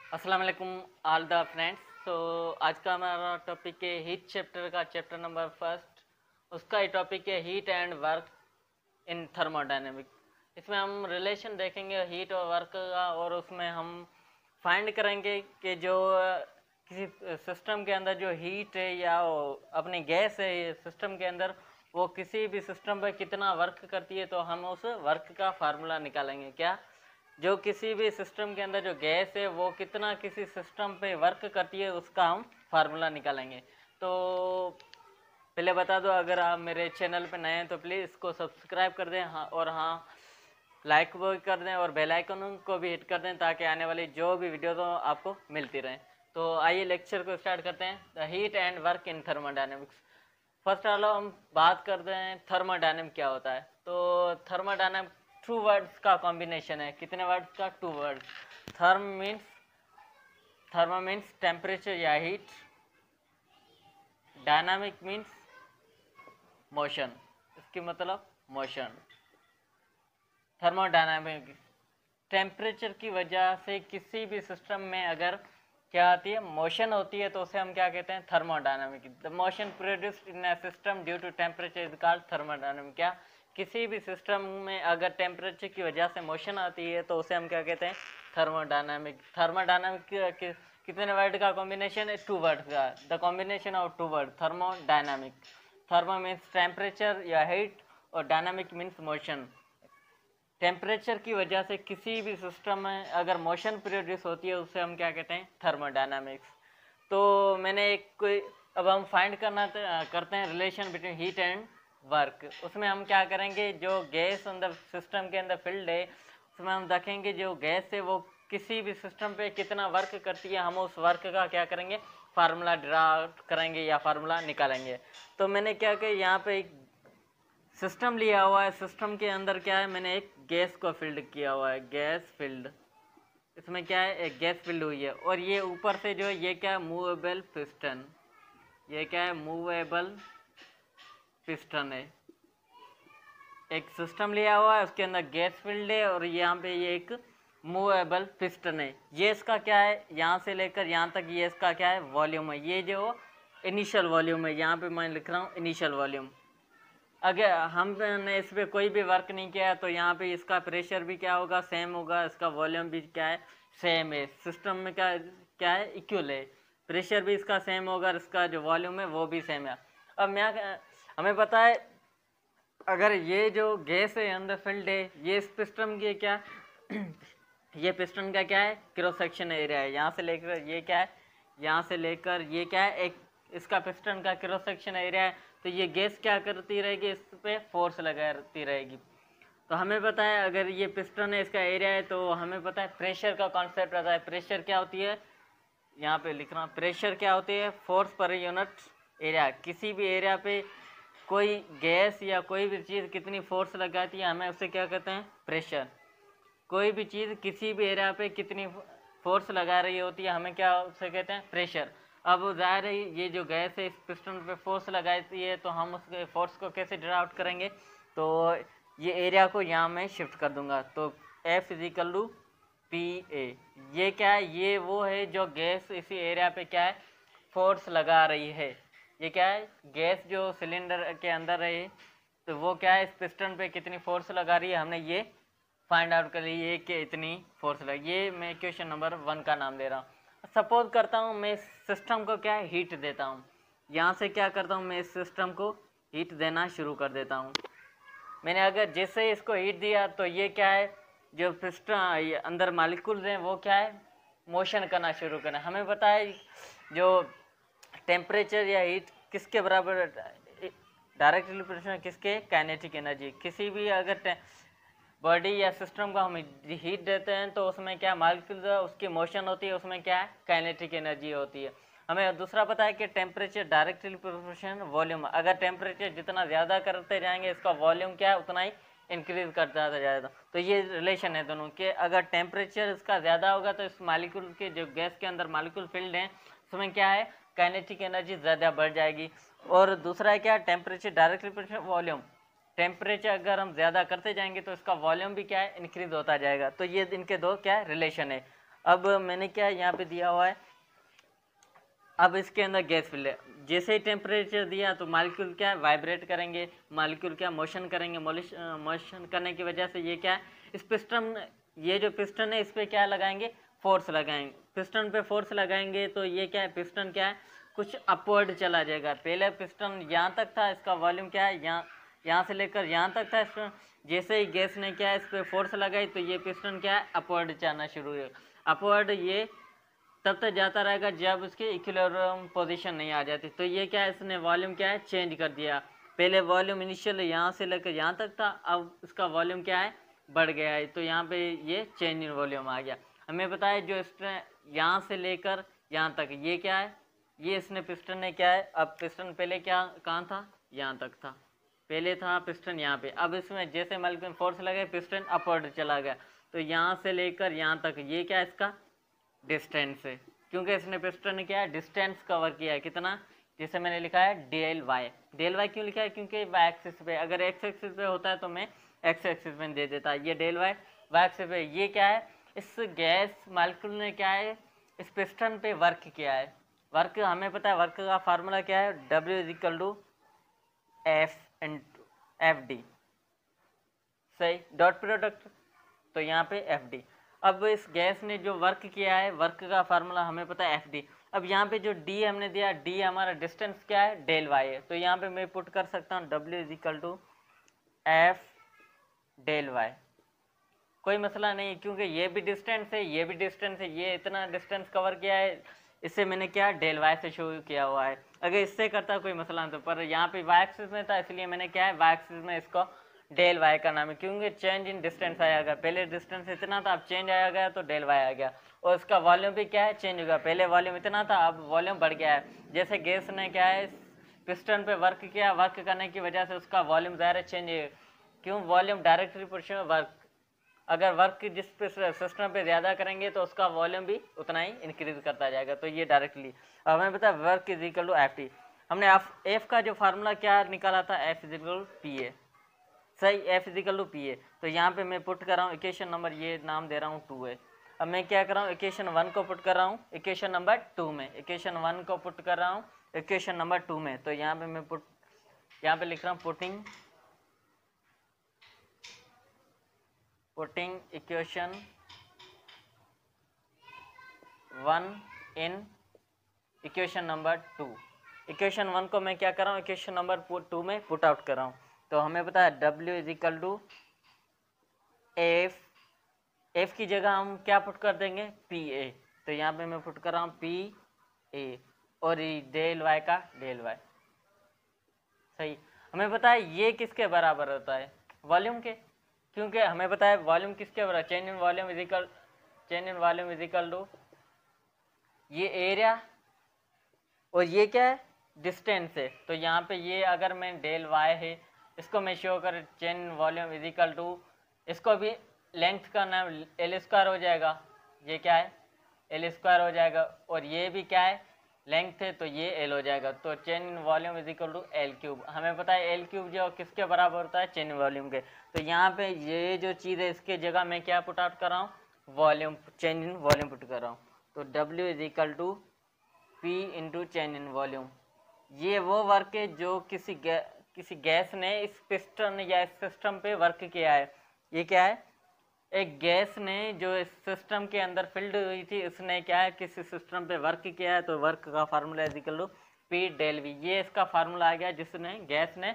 अस्सलाम वालेकुम all the friends. तो आज का हमारा टॉपिक है हीट चैप्टर का चैप्टर नंबर फर्स्ट। उसका ही टॉपिक है heat and work in thermodynamic. इसमें हम रिलेशन देखेंगे हीट और वर्क का, और उसमें हम फाइंड करेंगे कि जो किसी सिस्टम के अंदर जो हीट है या अपनी गैस है सिस्टम के अंदर, वो किसी भी सिस्टम पर कितना वर्क करती है, तो हम उस वर्क का फार्मूला निकालेंगे। क्या जो किसी भी सिस्टम के अंदर जो गैस है वो कितना किसी सिस्टम पे वर्क करती है, उसका हम फार्मूला निकालेंगे। तो पहले बता दो, अगर आप मेरे चैनल पे नए हैं तो प्लीज़ इसको सब्सक्राइब कर दें, हाँ, और हाँ लाइक भी कर दें और बेल आइकन को भी हिट कर दें, ताकि आने वाली जो भी वीडियो तो आपको मिलती रहे। तो आइए लेक्चर को स्टार्ट करते हैं। The heat and work in thermodynamics. First all हम बात करते हैं थर्मोडायनेमिक क्या होता है। तो थर्मोडायनेमिक टू वर्ड्स का कॉम्बिनेशन है। कितने वर्ड्स का? Two words. Therm means temperature या हीट, डायनामिक मीन्स मोशन, इसकी मतलब मोशन। थर्मोडायनामिक टेम्परेचर की वजह से किसी भी सिस्टम में अगर क्या आती है, मोशन होती है, तो उसे हम क्या कहते हैं? Thermodynamic. The motion produced in a system due to temperature is called thermodynamic. क्या किसी भी सिस्टम में अगर टेम्परेचर की वजह से मोशन आती है तो उसे हम क्या कहते हैं? थर्मोडायनामिक। थर्मोडायनामिक कितने वर्ड का कॉम्बिनेशन है? टू वर्ड का। The combination of two word thermodynamic. Thermo means temperature या हीट, और डायनामिक मीन्स मोशन। टेम्परेचर की वजह से किसी भी सिस्टम में अगर मोशन प्रोड्यूस होती है, उसे हम क्या कहते हैं? थर्मोडायनामिक्स। तो मैंने एक कोई, अब हम फाइंड करते हैं relation between heat and work. उसमें हम क्या करेंगे, जो गैस अंदर सिस्टम के अंदर फील्ड है, उसमें हम देखेंगे जो गैस है वो किसी भी सिस्टम पे कितना वर्क करती है, हम उस वर्क का क्या करेंगे? फार्मूला ड्रा करेंगे या फार्मूला निकालेंगे। तो मैंने क्या किया, यहाँ पे एक सिस्टम लिया हुआ है। सिस्टम के अंदर क्या है, मैंने एक गैस को फील्ड किया हुआ है, गैस फील्ड। इसमें क्या है, एक गैस फील्ड हुई है, और ये ऊपर से जो है ये क्या है? Movable piston. ये क्या है? मूवेबल पिस्टन है। एक सिस्टम लिया हुआ है, उसके अंदर गैस फील्ड है, और यहाँ पे ये एक मूवेबल पिस्टन है। ये इसका क्या है, यहाँ से लेकर यहाँ तक ये इसका क्या है? वॉल्यूम है। ये जो इनिशियल वॉल्यूम है, यहाँ पे मैं लिख रहा हूँ इनिशियल वॉल्यूम। अगर हमने इस पर कोई भी वर्क नहीं किया तो यहाँ पे इसका प्रेशर भी क्या होगा? सेम होगा। इसका वॉल्यूम भी क्या है? सेम है। सिस्टम में क्या क्या है? इक्वल है। प्रेशर भी इसका सेम होगा, इसका जो वॉल्यूम है वो भी सेम है। अब मैं हमें पता है, अगर ये जो गैस है अंदर फील्ड है, ये इस पिस्टन की क्या ये पिस्टन का क्या है? क्रॉस सेक्शन एरिया है। यहाँ से लेकर ये क्या है? यहाँ से लेकर ये क्या है? एक इसका पिस्टन का क्रॉस सेक्शन एरिया है। तो ये गैस क्या करती रहेगी? इस पे फोर्स लगाती रहेगी। तो हमें पता है, अगर ये पिस्टन है, इसका एरिया है, तो हमें पता है प्रेशर का कॉन्सेप्ट आता है। प्रेशर क्या होती है? यहाँ पे लिख रहा हूँ। प्रेशर क्या होती है? Force per unit area. किसी भी एरिया पे कोई गैस या कोई भी चीज़ कितनी फोर्स लगाती है, हमें उसे क्या कहते हैं? प्रेशर। कोई भी चीज़ किसी भी एरिया पे कितनी फोर्स लगा रही होती है, हमें क्या उसे कहते हैं? प्रेशर। अब जाहिर है ये जो गैस है इस पिस्टन पे फोर्स लगाती है, तो हम उसके फोर्स को कैसे ड्रा आउट करेंगे? तो ये एरिया को यहाँ मैं शिफ्ट कर दूंगा। तो F is equal to P A. ये क्या है? ये वो है जो गैस इसी एरिया पे क्या है? फोर्स लगा रही है। ये क्या है? गैस जो सिलेंडर के अंदर है, तो वो क्या है? इस पिस्टन पे कितनी फोर्स लगा रही है, हमने ये फाइंड आउट कर लिए कि इतनी फोर्स लगी। ये मैं क्वेश्चन नंबर 1 का नाम दे रहा हूँ। सपोज करता हूँ मैं सिस्टम को क्या है? हीट देता हूँ। यहाँ से क्या करता हूँ, मैं इस सिस्टम को हीट देना शुरू कर देता हूँ। मैंने अगर जैसे इसको हीट दिया, तो ये क्या है? जो पिस्टन अंदर मालिक्यूल्स हैं वो क्या है? मोशन करना शुरू करना। हमें पता है जो टेम्परेचर या हीट किसके बराबर? डायरेक्ट रिलेशन किसके? Kinetic energy. किसी भी अगर बॉडी या सिस्टम को हम हीट देते हैं, तो उसमें क्या मालिक्यूल्स उसकी मोशन होती है, उसमें क्या है? काइनेटिक एनर्जी होती है। हमें दूसरा पता है कि टेम्परेचर डायरेक्टली प्रोपोर्शन वॉल्यूम। अगर टेम्परेचर जितना ज़्यादा करते जाएंगे, इसका वॉल्यूम क्या है? उतना ही इंक्रीज करता जाएगा। तो ये रिलेशन है दोनों के। अगर टेम्परेचर इसका ज़्यादा होगा, तो इस मालिक्यूल के जो गैस के अंदर मालिक्यूल फील्ड हैं, उसमें क्या है? काइनेटिक एनर्जी ज़्यादा बढ़ जाएगी। और दूसरा है क्या? Temperature directly proportion volume. Temperature अगर हम ज़्यादा करते जाएंगे, तो इसका वॉल्यूम भी क्या है? इंक्रीज होता जाएगा। तो ये इनके दो क्या है? रिलेशन है। अब मैंने क्या यहाँ पे दिया हुआ है, अब इसके अंदर गैस फिल है, जैसे ही टेम्परेचर दिया तो मालिक्यूल क्या है वाइब्रेट करेंगे, मालिक्यूल क्या मोशन करेंगे, मोशन करने की वजह से ये क्या है इस पिस्टन, ये जो पिस्टन है इस पर क्या लगाएंगे फोर्स लगाएंगे, पिस्टन पे फोर्स लगाएंगे तो ये क्या है पिस्टन क्या है कुछ अपवर्ड चला जाएगा। पहले पिस्टन यहाँ तक था, इसका वॉल्यूम क्या है यहाँ से लेकर यहाँ तक था, जैसे ही गैस ने क्या है इस पर फोर्स लगाई तो ये पिस्टन क्या है अपवर्ड जाना शुरू हुआ। अपवर्ड ये तब तक जाता रहेगा जब उसकी इक्विलिब्रियम पोजीशन नहीं आ जाती। तो ये क्या है इसने वॉल्यूम क्या है चेंज कर दिया, पहले वॉल्यूम इनिशियल यहाँ से लेकर यहाँ तक था, अब इसका वॉल्यूम क्या है बढ़ गया है, तो यहाँ पे ये चेंज इन वॉल्यूम आ गया। हमें पता है जो इसने यहाँ से लेकर यहाँ तक ये क्या है, ये इसने पिस्टन ने क्या है, अब पिस्टन पहले क्या कहाँ था यहाँ तक था, पहले था पिस्टन यहाँ पे, अब इसमें जैसे मालिक्यूल फोर्स लगे पिस्टन अपवर्ड चला गया, तो यहाँ से लेकर यहाँ तक ये क्या है इसका डिस्टेंस है, क्योंकि इसने पिस्टन ने क्या है डिस्टेंस कवर किया है कितना, जैसे मैंने लिखा है डेल वाई। डेल वाई क्यों लिखा है, क्योंकि वाई एक्सिस पे, अगर एक्स एक्सिस पे होता है तो मैं एक्स एक्सिस में दे देता, ये डेल वाई वाई एक्सिस पे। ये क्या है इस गैस मालिक्यूल ने क्या है इस पिस्टन पे वर्क किया है, वर्क हमें पता है, वर्क का फार्मूला क्या है W is equal to FD, सही, डॉट प्रोडक्ट, तो यहाँ पे FD। अब इस गैस ने जो वर्क किया है, वर्क का फार्मूला हमें पता है FD। अब यहाँ पे जो D हमने दिया, D हमारा डिस्टेंस क्या है डेल वाई है, तो यहाँ पे मैं पुट कर सकता हूँ W is equal to F del Y, कोई मसला नहीं, क्योंकि ये भी डिस्टेंस है ये भी डिस्टेंस है, ये इतना डिस्टेंस कवर किया है, इससे मैंने क्या डेल वाई से शुरू किया हुआ है, अगर इससे करता कोई मसला नहीं, तो पर यहाँ पे वाई एक्सिस में था इसलिए मैंने क्या है वाई एक्सिस में इसको डेल वाई का नाम है, क्योंकि चेंज इन डिस्टेंस आया गया, पहले डिस्टेंस इतना था अब चेंज आया गया तो डेल वाई आ गया, और इसका वॉल्यूम भी क्या है चेंज हो गया, पहले वॉल्यूम इतना था अब वॉल्यूम बढ़ गया है, जैसे गैस ने क्या है पिस्टन पे वर्क किया, वर्क करने की वजह से उसका वॉल्यूम ज़्यादा चेंज है, क्यों वॉल्यूम डायरेक्टली प्रोपोर्शनल वर्क, अगर वर्क जिस पे सिस्टम पे ज़्यादा करेंगे तो उसका वॉल्यूम भी उतना ही इंक्रीज करता जाएगा, तो ये डायरेक्टली। अब हमें पता है work is equal to FT, हमने एफ का जो फार्मूला क्या निकाला था F is equal to PA, सही, F is equal to PA, तो यहाँ पे मैं पुट कर रहा हूँ इक्वेशन नंबर, ये नाम दे रहा हूँ 2 है। अब मैं क्या कर रहा हूँ इक्वेशन 1 को पुट कर रहा हूँ इक्वेशन नंबर 2 में, इक्वेशन 1 को पुट कर रहा हूँ इक्वेशन नंबर 2 में, तो यहाँ पे मैं यहाँ पे लिख रहा हूँ putting equation 1 in equation number 2, equation 1 को मैं क्या कर रहा हूँ इक्वेशन नंबर 2 में पुट आउट कर रहा हूँ, तो हमें पता है W is equal to F की जगह हम क्या पुट कर देंगे PA, तो यहाँ पे मैं पुट कर रहा हूँ PA और डेल वाई का डेल वाई, सही। हमें पता है ये किसके बराबर होता है वॉल्यूम के, क्योंकि हमें पता है वॉल्यूम किसके बराबर, change in volume is equal to ये एरिया और ये क्या है डिस्टेंस है, तो यहाँ पे ये अगर मैं डेल वाई है इसको मैं शो कर change in volume is equal to, इसको भी लेंथ का नाम L स्क्वायर हो जाएगा, ये क्या है L स्क्वायर हो जाएगा, और ये भी क्या है लेंथ है तो ये L हो जाएगा, तो change in volume is equal to L cube, हमें पता है L क्यूब जो किसके बराबर होता है चेन इन वॉल्यूम के, तो यहाँ पे ये जो चीज़ है इसके जगह मैं क्या पुट आउट कर रहा हूँ volume, change in volume put कर रहा हूँ, तो W is equal to P into change in volume. ये वो वर्क है जो किसी गैस ने इस पिस्टन या इस सिस्टम पे वर्क किया है, ये क्या है एक गैस ने जो इस सिस्टम के अंदर फिल्ड हुई थी उसने क्या है किसी सिस्टम पे वर्क किया है, तो वर्क का formula is equal to P del V, ये इसका फार्मूला आ गया जिसने गैस ने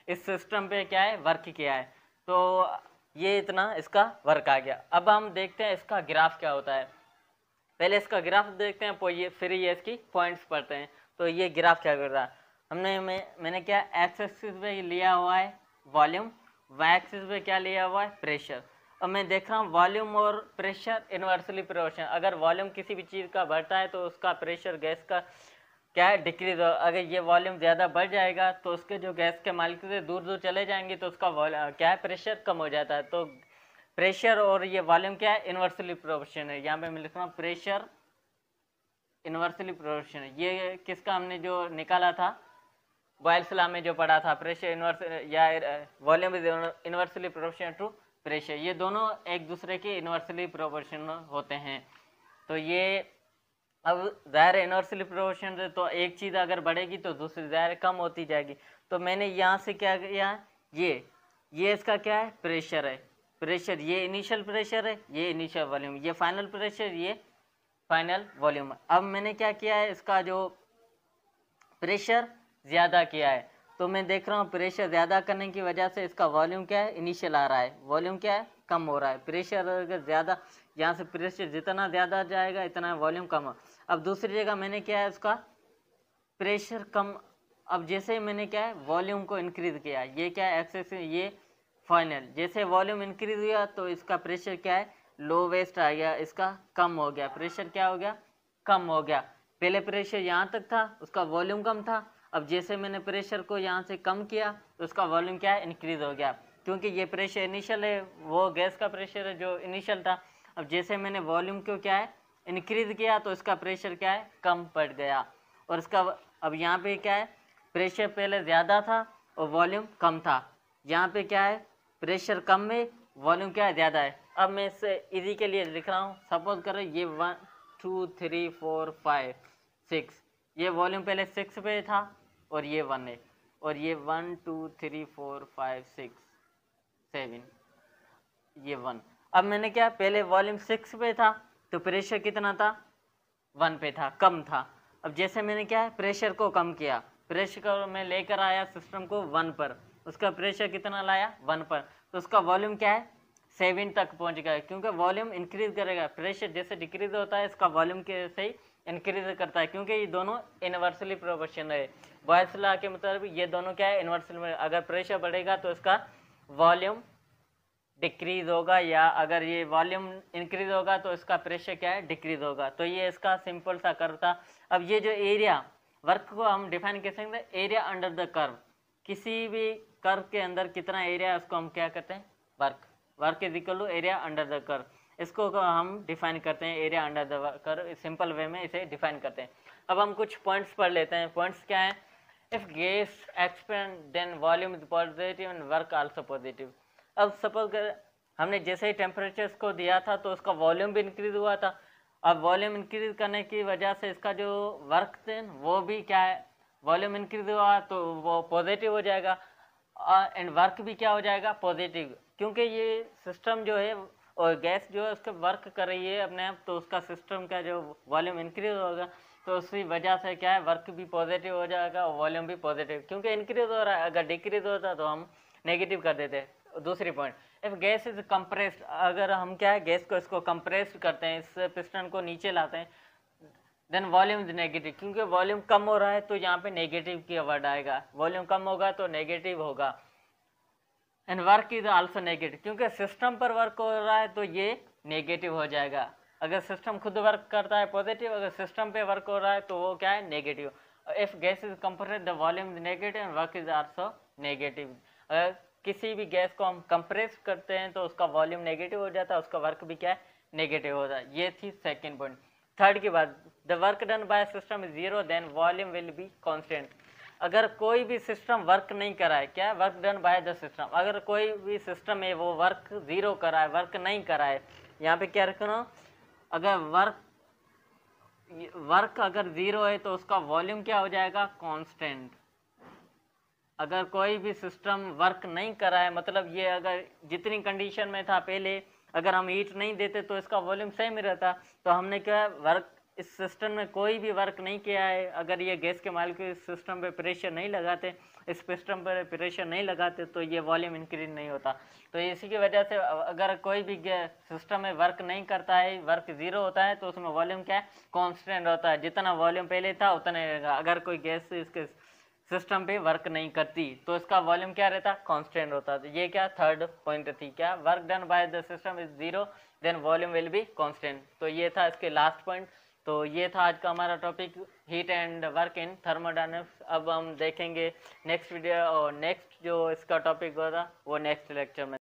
इस सिस्टम पे क्या है वर्क किया है, तो ये इतना इसका वर्क आ गया। अब हम देखते हैं इसका ग्राफ क्या होता है, पहले इसका ग्राफ देखते हैं फिर ये इसकी पॉइंट्स पढ़ते हैं, तो ये ग्राफ क्या कर रहा है, मैंने क्या एक्स एक्सिस पे लिया हुआ है वॉल्यूम, वाई एक्सिस पे क्या लिया हुआ है प्रेशर। अब मैं देख रहा हूँ वॉल्यूम और प्रेशर इन्वर्सली प्रोपोर्शनल, अगर वॉल्यूम किसी भी चीज़ का बढ़ता है तो उसका प्रेशर गैस का क्या है डिक्रीज हो, अगर ये वॉल्यूम ज़्यादा बढ़ जाएगा तो उसके जो गैस के मालिक्यूल से दूर दूर चले जाएंगे तो उसका क्या है प्रेशर कम हो जाता है, तो प्रेशर और ये वॉल्यूम क्या है इन्वर्सली प्रोपोर्शनल है, यहाँ पे मैं लिख रहा हूँ प्रेशर इन्वर्सली प्रोपोर्शनल, ये किसका हमने जो निकाला था बॉयल्स लॉ में जो पढ़ा था, प्रेशर इन्वर्स या volume is inversely proportional to pressure, ये दोनों एक दूसरे के इन्वर्सली प्रोपोर्शनल होते हैं। तो ये अब ज़ाहिर इनवर्सली प्रोपोर्शनल है, तो एक चीज़ अगर बढ़ेगी तो दूसरी ज़ाहिर कम होती जाएगी। तो मैंने यहाँ से क्या किया, ये इसका क्या है, प्रेशर है, प्रेशर ये इनिशियल प्रेशर है, ये इनिशियल वॉल्यूम, ये फाइनल प्रेशर, ये फाइनल वॉल्यूम। अब मैंने क्या किया है, इसका जो प्रेशर ज़्यादा किया है, तो मैं देख रहा हूँ प्रेशर ज़्यादा करने की वजह से इसका वॉल्यूम क्या है, इनिशियल आ रहा है, वॉल्यूम क्या है, कम हो रहा है। प्रेशर अगर ज़्यादा, यहाँ से प्रेशर जितना ज़्यादा जाएगा इतना वॉल्यूम कम हो। अब दूसरी जगह मैंने क्या है, उसका प्रेशर कम, अब जैसे मैंने क्या है वॉल्यूम को इंक्रीज किया, ये क्या है एक्सेस, ये फाइनल, जैसे वॉल्यूम इंक्रीज हुआ तो इसका प्रेशर क्या है, लोवेस्ट आ गया, इसका कम हो गया, प्रेशर क्या हो गया, कम हो गया। पहले प्रेशर यहाँ तक था, उसका वॉल्यूम कम था, अब जैसे मैंने प्रेशर को यहाँ से कम किया तो उसका वॉल्यूम क्या है, इंक्रीज हो गया, क्योंकि ये प्रेशर इनिशियल है, वो गैस का प्रेशर है जो इनिशियल था। अब जैसे मैंने वॉल्यूम को क्या है इंक्रीज किया तो इसका प्रेशर क्या है, कम पड़ गया। और इसका अब यहाँ पे क्या है, प्रेशर पहले ज़्यादा था और वॉल्यूम कम था, यहाँ पे क्या है प्रेशर कम है, वॉल्यूम क्या है, ज़्यादा है। अब मैं इससे इजी के लिए लिख रहा हूँ, सपोज करो ये 1 2 3 4 5 6, ये वॉल्यूम पहले 6 पे था और ये 1 है, और ये 1 2 3 4 5 6 7, ये 1। अब मैंने क्या, पहले वॉल्यूम 6 पे था तो प्रेशर कितना था, 1 पे था, कम था। अब जैसे मैंने क्या है प्रेशर को कम किया, प्रेशर को मैं लेकर आया सिस्टम को 1 पर, उसका प्रेशर कितना लाया, 1 पर, तो उसका वॉल्यूम क्या है, 7 तक पहुंच गया, क्योंकि वॉल्यूम इंक्रीज करेगा, प्रेशर जैसे डिक्रीज होता है इसका वॉल्यूम के से ही इंक्रीज करता है, क्योंकि ये दोनों इनवर्सली प्रोपोर्शनल है। बॉयल्स लॉ के मुताबिक ये दोनों क्या है, इनवर्सली, अगर प्रेशर बढ़ेगा तो इसका वॉल्यूम डिक्रीज होगा, या अगर ये वॉल्यूम इंक्रीज होगा तो इसका प्रेशर क्या है, डिक्रीज होगा। तो ये इसका सिंपल सा कर्व था। अब ये जो एरिया वर्क को हम डिफाइन कर सकते हैं, एरिया अंडर द कर्व, किसी भी कर्व के अंदर कितना एरिया है उसको हम क्या कहते हैं, work, work is equal to area under the curve, इसको हम डिफाइन करते हैं, area under the curve, simple way में इसे डिफाइन करते हैं। अब हम कुछ पॉइंट्स पढ़ लेते हैं। पॉइंट्स क्या है, if gas expand then volume is positive and work also positive. अब सपोज कर हमने जैसे ही टेम्परेचर्स को दिया था तो उसका वॉल्यूम भी इंक्रीज हुआ था, अब वॉल्यूम इंक्रीज करने की वजह से इसका जो वर्क थे वो भी क्या है, वॉल्यूम इंक्रीज हुआ तो वो पॉजिटिव हो जाएगा, एंड वर्क भी क्या हो जाएगा, पॉजिटिव, क्योंकि ये सिस्टम जो है और गैस जो है उसका वर्क कर रही है अपने आप, तो उसका सिस्टम का जो वॉल्यूम इंक्रीज होगा तो उसी वजह से क्या है, वर्क भी पॉजिटिव हो जाएगा और वॉल्यूम भी पॉजिटिव, क्योंकि इंक्रीज हो रहा है, अगर डिक्रीज होता तो हम नेगेटिव कर देते। दूसरी point, if gas is compressed, अगर हम क्या है गैस को इसको कंप्रेस्ड करते हैं, इस पिस्टन को नीचे लाते हैं, देन वॉल्यूम इज नेगेटिव, क्योंकि वॉल्यूम कम हो रहा है तो यहाँ पे नेगेटिव की वर्ड आएगा, वॉल्यूम कम होगा तो नेगेटिव होगा, and work is also negative, क्योंकि सिस्टम पर वर्क हो रहा है तो ये नेगेटिव हो जाएगा। अगर सिस्टम खुद वर्क करता है पॉजिटिव, अगर सिस्टम पे वर्क हो रहा है तो वो क्या है, negative. If gas is compressed the volume is negative and work is also negative. अगर किसी भी गैस को हम कंप्रेस करते हैं तो उसका वॉल्यूम नेगेटिव हो जाता है, उसका वर्क भी क्या है, नेगेटिव होता है। ये थी सेकेंड पॉइंट। थर्ड की बात, the work done by system is zero then volume will be constant. अगर कोई भी सिस्टम वर्क नहीं करा है, क्या work done by the system, अगर कोई भी सिस्टम है वो वर्क जीरो करा है, वर्क नहीं करा है, यहाँ पे क्या रखना, अगर वर्क अगर जीरो है तो उसका वॉल्यूम क्या हो जाएगा, कांस्टेंट। अगर कोई भी सिस्टम वर्क नहीं कर रहा है, मतलब ये अगर जितनी कंडीशन में था पहले, अगर हम हीट नहीं देते तो इसका वॉल्यूम सेम ही रहता, तो हमने क्या वर्क, इस सिस्टम में कोई भी वर्क नहीं किया है, अगर ये गैस के मालिक इस सिस्टम पे प्रेशर नहीं लगाते, इस सिस्टम पर प्रेशर नहीं लगाते तो ये वॉल्यूम इंक्रीज नहीं होता। तो इसी की वजह से अगर कोई भी सिस्टम में वर्क नहीं करता है, वर्क जीरो होता है, तो उसमें वॉल्यूम क्या है, कॉन्स्टेंट होता है, जितना वॉल्यूम पहले था उतना ही रहेगा। अगर कोई गैस इसके सिस्टम पे वर्क नहीं करती तो इसका वॉल्यूम क्या रहता, कांस्टेंट होता। तो ये क्या थर्ड पॉइंट थी, क्या work done by the system is zero then volume will be constant. तो ये था इसके लास्ट पॉइंट। तो ये था आज का हमारा topic, heat and work in thermodynamics. अब हम देखेंगे नेक्स्ट वीडियो और नेक्स्ट जो इसका टॉपिक होगा वो नेक्स्ट लेक्चर में।